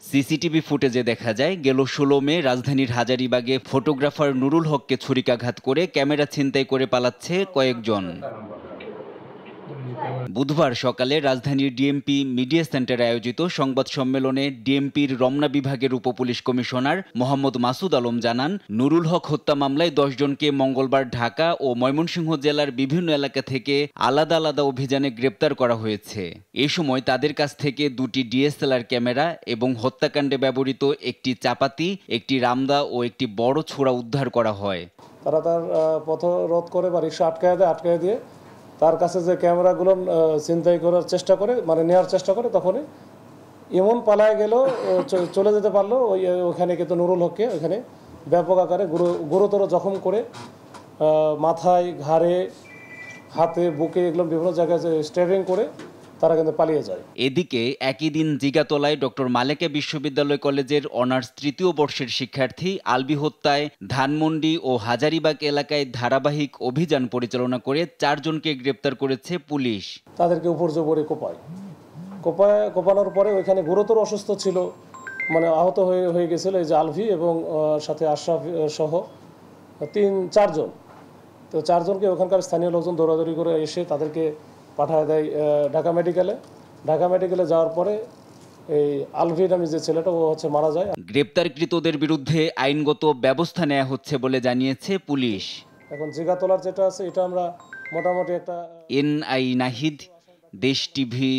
CCTV ফুটেজে দেখা যায় গেল ১৬ মে রাজধানীর হাজারীবাগে ফটোগ্রাফার নুরুল হককে ছুরিকাঘাত করে ক্যামেরা ছিনতাই করে পালাচ্ছে কয়েকজন। বুধবার সকালে রাজধানীর ডিএমপি মিডিয়া সেন্টারে আয়োজিত সংবাদ সম্মেলনে ডিএমপির রমনা বিভাগের উপপুলিশ কমিশনার মোহাম্মদ মাসুদ আলম জানান, নুরুল হক হত্যা মামলায় ১০ জনকে মঙ্গলবার ঢাকা ও ময়মনসিংহ জেলার বিভিন্ন এলাকা থেকে আলাদা আলাদা অভিযানে গ্রেপ্তার করা হয়েছে। এ সময় তাদের কাছ থেকে ২টি ডিএসএলআর ক্যামেরা এবং হত্যাকাণ্ডে ব্যবহৃত একটি চাপাতি, একটি রামদা ও একটি বড় ছোরা উদ্ধার করা হয়। তারা তার পথ রোধ করে বা রিক্সা আটকায় দিয়ে তার কাছে যে ক্যামেরাগুলো ছিনতাই করার চেষ্টা করে, মানে নেওয়ার চেষ্টা করে, তখনই এমন পালায় গেল, চলে যেতে পারলো। ওখানে কিন্তু নুরুল হককে ওখানে ব্যাপক আকারে গুরুতর জখম করে মাথায়, ঘাড়ে, হাতে, বুকে এগুলো বিভিন্ন জায়গায় স্ট্যাবিং করে তারা কিন্তু পালিয়ে যায়। এদিকে একই দিন জিগাতলায় ডক্টর মালেকা বিশ্ববিদ্যালয় কলেজের অনার্স ৩য় বর্ষের শিক্ষার্থী আলবি হত্যায় ধানমন্ডি ও হাজারীবাগ এলাকায় ধারাবাহিক অভিযান পরিচালনা করে ৪ জনকে গ্রেপ্তার করেছে পুলিশ। তাদেরকে উপর্যুপরি কোপানোর পরে ওইখানে গুরুতর অসুস্থ ছিল, মানে আহত হয়ে গেছিল এই যে আলভি এবং সাথে আশরাফ সহ ৪ জন। তো ৪ জনকে ওখানকার স্থানীয় লোকজন দৌড়াদৌড়ি করে এসে তাদেরকে পাঠায় দেয় ঢাকা মেডিকেলে যাওয়ার পরে এই আলভি নামে যে ছেলেটা ও মারা যায়। গ্রেপ্তারকৃতদের বিরুদ্ধে আইনগত ব্যবস্থা নেওয়া হচ্ছে বলে জানিয়েছে পুলিশ। এখন জিগাতলার যেটা আছে এটা আমরা মোটামুটি একটা এনআই নাহিদ, দেশ টিভি,